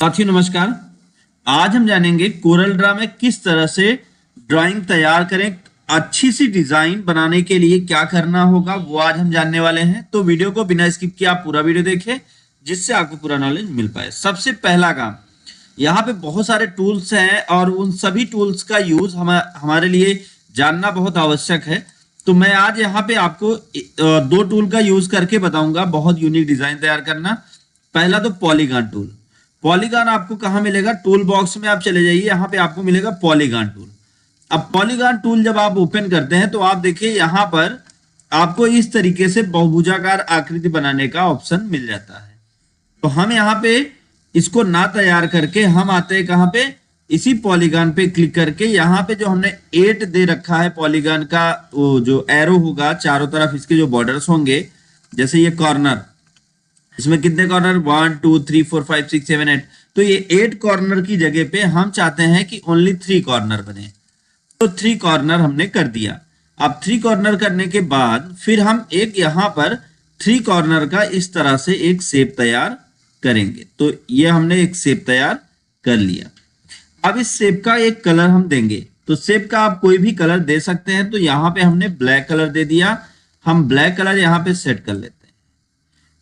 साथियों नमस्कार। आज हम जानेंगे कोरल ड्रा में किस तरह से ड्राइंग तैयार करें। अच्छी सी डिजाइन बनाने के लिए क्या करना होगा वो आज हम जानने वाले हैं। तो वीडियो को बिना स्किप किए आप पूरा वीडियो देखें जिससे आपको पूरा नॉलेज मिल पाए। सबसे पहला काम, यहाँ पे बहुत सारे टूल्स हैं और उन सभी टूल्स का यूज हमारे लिए जानना बहुत आवश्यक है। तो मैं आज यहाँ पे आपको दो टूल का यूज करके बताऊंगा बहुत यूनिक डिजाइन तैयार करना। पहला तो पॉलीगॉन टूल। पॉलीगॉन आपको कहाँ मिलेगा? टूल बॉक्स में आप चले जाइए, यहाँ पे आपको मिलेगा पॉलीगॉन टूल। अब पॉलीगॉन टूल जब आप ओपन करते हैं तो आप देखिए यहाँ पर आपको इस तरीके से बहुभुजाकार आकृति बनाने का ऑप्शन मिल जाता है। तो हम यहाँ पे इसको ना तैयार करके हम आते हैं कहाँ पे, इसी पॉलीगॉन पे क्लिक करके यहाँ पे जो हमने 8 दे रखा है पॉलीगॉन का, वो जो एरो होगा चारों तरफ इसके जो बॉर्डर्स होंगे, जैसे ये कॉर्नर, इसमें कितने कॉर्नर 1 2 3 4 5 6 7 8, तो ये 8 कॉर्नर की जगह पे हम चाहते हैं कि ओनली 3 कॉर्नर बने। तो 3 कॉर्नर हमने कर दिया। अब 3 कॉर्नर करने के बाद फिर हम एक यहाँ पर 3 कॉर्नर का इस तरह से एक शेप तैयार करेंगे। तो ये हमने एक शेप तैयार कर लिया। अब इस शेप का एक कलर हम देंगे। तो शेप का आप कोई भी कलर दे सकते हैं। तो यहाँ पे हमने ब्लैक कलर दे दिया। हम ब्लैक कलर यहाँ पे सेट कर लेते हैं।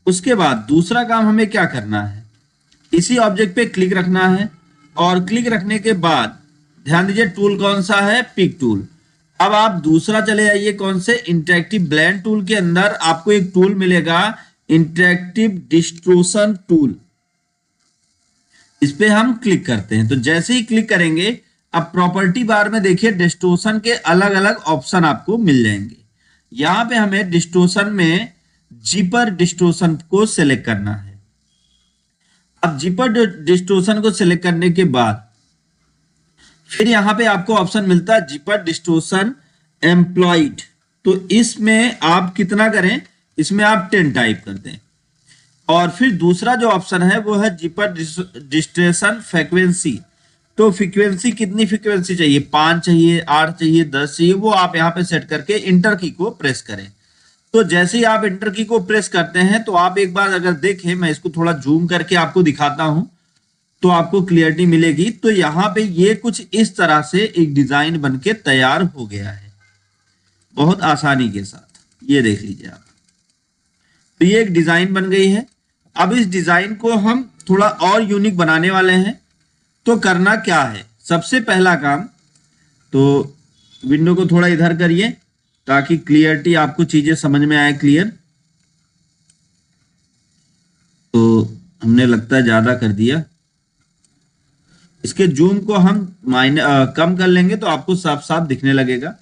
उसके बाद दूसरा काम हमें क्या करना है, इसी ऑब्जेक्ट पे क्लिक रखना है और क्लिक रखने के बाद ध्यान दीजिए टूल कौन सा है, पिक टूल। अब आप दूसरा चले जाइए कौन से, इंटरेक्टिव ब्लेंड टूल के अंदर आपको एक टूल मिलेगा इंटरेक्टिव डिस्टोर्शन टूल। इस पे हम क्लिक करते हैं। तो जैसे ही क्लिक करेंगे अब प्रॉपर्टी बार में देखिए डिस्टोर्शन के अलग अलग ऑप्शन आपको मिल जाएंगे। यहां पे हमें डिस्टोर्शन में जिपर डिस्टोर्शन को सिलेक्ट करना है। अब जिपर डिस्टोर्शन को सिलेक्ट करने के बाद फिर यहां पे आपको ऑप्शन मिलता है जिपर डिस्टोर्शन एम्प्लॉयड। तो इसमें आप कितना करें, इसमें आप 10 टाइप कर दें। और फिर दूसरा जो ऑप्शन है वो है जिपर डिस्टोर्शन फ्रीक्वेंसी। तो फ्रीक्वेंसी कितनी फ्रीक्वेंसी चाहिए, 5 चाहिए, 8 चाहिए, 10 चाहिए, वो आप यहाँ पे सेट करके इंटर की को प्रेस करें। तो जैसे ही आप इंटर की को प्रेस करते हैं तो आप एक बार अगर देखें, मैं इसको थोड़ा जूम करके आपको दिखाता हूं तो आपको क्लियरिटी मिलेगी। तो यहाँ पे ये कुछ इस तरह से एक डिजाइन बनके तैयार हो गया है बहुत आसानी के साथ। ये देख लीजिए आप, तो ये एक डिजाइन बन गई है। अब इस डिजाइन को हम थोड़ा और यूनिक बनाने वाले हैं। तो करना क्या है, सबसे पहला काम, तो विंडो को थोड़ा इधर करिए ताकि क्लियरिटी आपको चीजें समझ में आए क्लियर। तो हमने लगता है ज्यादा कर दिया। इसके जूम को हम कम कर लेंगे तो आपको साफ साफ दिखने लगेगा।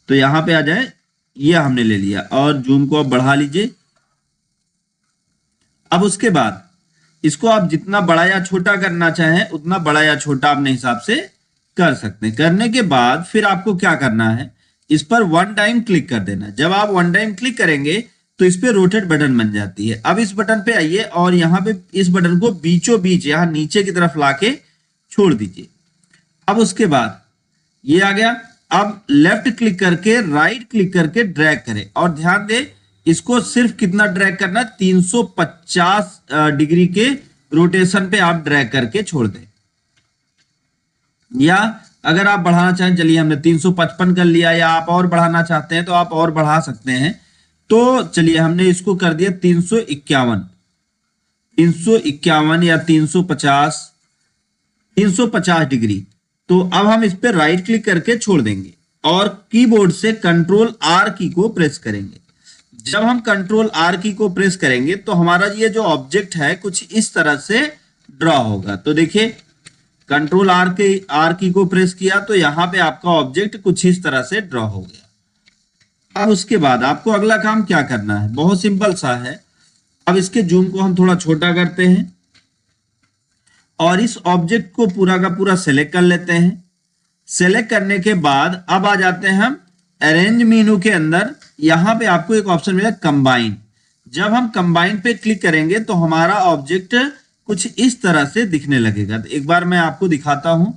तो यहां पे आ जाए, ये हमने ले लिया और जूम को आप बढ़ा लीजिए। अब उसके बाद इसको आप जितना बड़ा या छोटा करना चाहें उतना बड़ा या छोटा अपने हिसाब से कर सकते हैं। करने के बाद फिर आपको क्या करना है, इस पर 1 टाइम क्लिक कर देना। जब आप 1 टाइम क्लिक करेंगे तो इस पे रोटेट बटन बन जाती है। अब इस बटन पे आइए और यहाँ पे इस बटन को बीचों बीच यहाँ नीचे की तरफ लाके छोड़ दीजिए। अब उसके बाद ये आ गया। अब लेफ्ट क्लिक करके राइट क्लिक करके ड्रैग करें और ध्यान दें इसको सिर्फ कितना ड्रैग करना, 350 डिग्री के रोटेशन पे आप ड्रैग करके छोड़ दें। या अगर आप बढ़ाना चाहें, चलिए हमने 355 कर लिया, या आप और बढ़ाना चाहते हैं तो आप और बढ़ा सकते हैं। तो चलिए हमने इसको कर दिया 351 या 350 डिग्री। तो अब हम इस पे राइट क्लिक करके छोड़ देंगे और कीबोर्ड से कंट्रोल आर की को प्रेस करेंगे। जब हम कंट्रोल आर की को प्रेस करेंगे तो हमारा ये जो ऑब्जेक्ट है कुछ इस तरह से ड्रॉ होगा। तो देखिए कंट्रोल आर की को प्रेस किया तो यहाँ पे आपका ऑब्जेक्ट कुछ इस तरह से ड्रॉ हो गया। अब उसके बाद आपको अगला काम क्या करना है, बहुत सिंपल सा है। अब इसके जूम को हम थोड़ा छोटा करते हैं और इस ऑब्जेक्ट को पूरा का पूरा सेलेक्ट कर लेते हैं। सेलेक्ट करने के बाद अब आ जाते हैं हम अरेंज मेनू के अंदर। यहां पे आपको एक ऑप्शन मिला कंबाइन। जब हम कंबाइन पे क्लिक करेंगे तो हमारा ऑब्जेक्ट कुछ इस तरह से दिखने लगेगा। तो एक बार मैं आपको दिखाता हूं,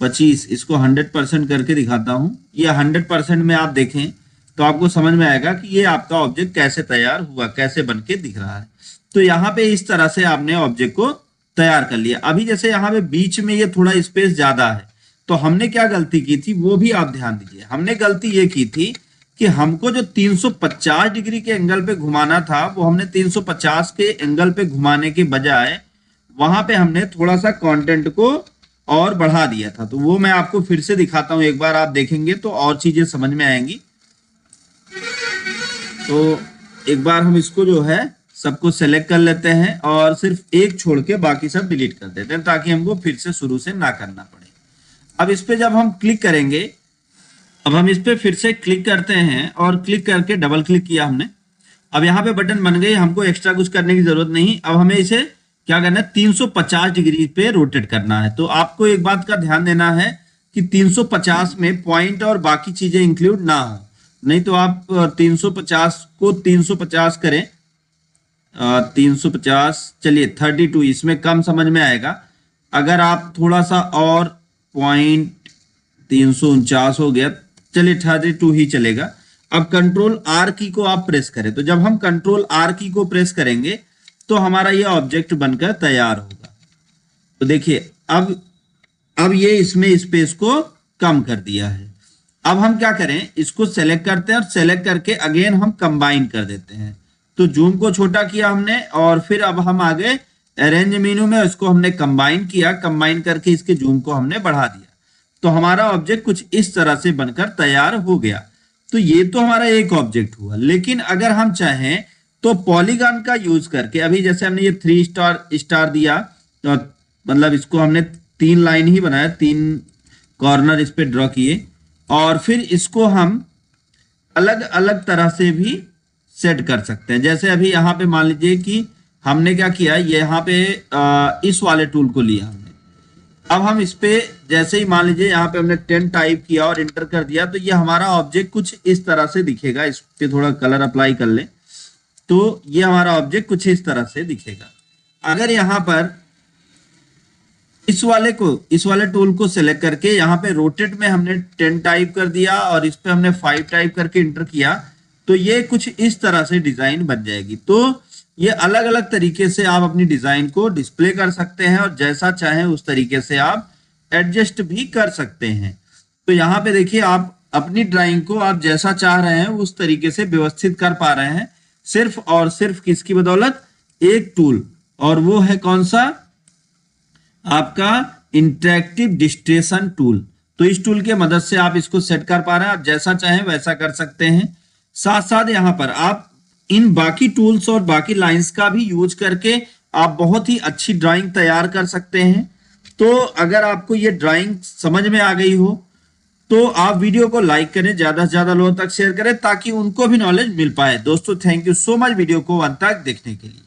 25 इसको 100% करके दिखाता हूं। ये 100% में आप देखें तो आपको समझ में आएगा कि ये आपका ऑब्जेक्ट कैसे तैयार हुआ, कैसे बनके दिख रहा है। तो यहाँ पे इस तरह से आपने ऑब्जेक्ट को तैयार कर लिया। अभी जैसे यहाँ पे बीच में ये थोड़ा स्पेस ज्यादा है, तो हमने क्या गलती की थी वो भी आप ध्यान दीजिए। हमने गलती ये की थी कि हमको जो 350 डिग्री के एंगल पे घुमाना था वो हमने 350 के एंगल पे घुमाने के बजाय वहां पे हमने थोड़ा सा कंटेंट को और बढ़ा दिया था। तो वो मैं आपको फिर से दिखाता हूं, एक बार आप देखेंगे तो और चीजें समझ में आएंगी। तो एक बार हम इसको जो है सबको सेलेक्ट कर लेते हैं और सिर्फ एक छोड़ के बाकी सब डिलीट कर देते हैं, ताकि हमको फिर से शुरू से ना करना पड़े। अब इस पे जब हम क्लिक करेंगे, अब हम इस पे फिर से क्लिक करते हैं और क्लिक करके डबल क्लिक किया हमने। अब यहाँ पे बटन बन गई, हमको एक्स्ट्रा कुछ करने की जरूरत नहीं। अब हमें इसे क्या करना है, 350 डिग्री पे रोटेट करना है। तो आपको एक बात का ध्यान देना है कि 350 में पॉइंट और बाकी चीजें इंक्लूड ना हो, नहीं तो आप 350 को 350 करें, 350 चलिए 32, इसमें कम समझ में आएगा। अगर आप थोड़ा सा और पॉइंट 349 हो गया, चलिए 32 ही चलेगा। अब कंट्रोल आर की को आप प्रेस करें, तो जब हम कंट्रोल आर की को प्रेस करेंगे तो हमारा ये ऑब्जेक्ट बनकर तैयार होगा। तो देखिए अब ये इसमें स्पेस को कम कर दिया है। अब हम क्या करें, इसको सेलेक्ट करते हैं और सेलेक्ट करके अगेन हम कंबाइन कर देते हैं। तो जूम को छोटा किया हमने और फिर अब हम आगे अरेंज मेनू में इसको हमने कंबाइन किया, कंबाइन करके इसके जूम को हमने बढ़ा दिया। तो हमारा ऑब्जेक्ट कुछ इस तरह से बनकर तैयार हो गया। तो ये तो हमारा एक ऑब्जेक्ट हुआ, लेकिन अगर हम चाहें तो पॉलीगॉन का यूज करके, अभी जैसे हमने ये 3 स्टार दिया, तो मतलब इसको हमने 3 लाइन ही बनाया, 3 कॉर्नर इस पे ड्रॉ किए और फिर इसको हम अलग अलग तरह से भी सेट कर सकते हैं। जैसे अभी यहाँ पे मान लीजिए कि हमने क्या किया, ये यहाँ पे इस वाले टूल को लिया हमने। अब हम इस पे जैसे ही मान लीजिए यहाँ पे हमने 10 टाइप किया और इंटर कर दिया, तो ये हमारा ऑब्जेक्ट कुछ इस तरह से दिखेगा। इस पे थोड़ा कलर अप्लाई कर ले तो ये हमारा ऑब्जेक्ट कुछ इस तरह से दिखेगा। अगर यहाँ पर इस वाले टूल को सिलेक्ट करके यहाँ पे रोटेट में हमने 10 टाइप कर दिया और इस पे हमने 5 टाइप करके इंटर किया, तो ये कुछ इस तरह से डिजाइन बन जाएगी। तो ये अलग अलग तरीके से आप अपनी डिजाइन को डिस्प्ले कर सकते हैं और जैसा चाहें उस तरीके से आप एडजस्ट भी कर सकते हैं। तो यहाँ पे देखिए, आप अपनी ड्राइंग को आप जैसा चाह रहे हैं उस तरीके से व्यवस्थित कर पा रहे हैं, सिर्फ और सिर्फ किसकी बदौलत, एक टूल, और वो है कौन सा, आपका इंटरेक्टिव डिस्ट्रेशन टूल। तो इस टूल के मदद से आप इसको सेट कर पा रहे हैं, आप जैसा चाहें वैसा कर सकते हैं। साथ साथ यहाँ पर आप इन बाकी टूल्स और बाकी लाइंस का भी यूज करके आप बहुत ही अच्छी ड्राइंग तैयार कर सकते हैं। तो अगर आपको ये ड्राइंग समझ में आ गई हो तो आप वीडियो को लाइक करें, ज्यादा से ज्यादा लोगों तक शेयर करें ताकि उनको भी नॉलेज मिल पाए। दोस्तों thank you so much video को अंत तक देखने के लिए।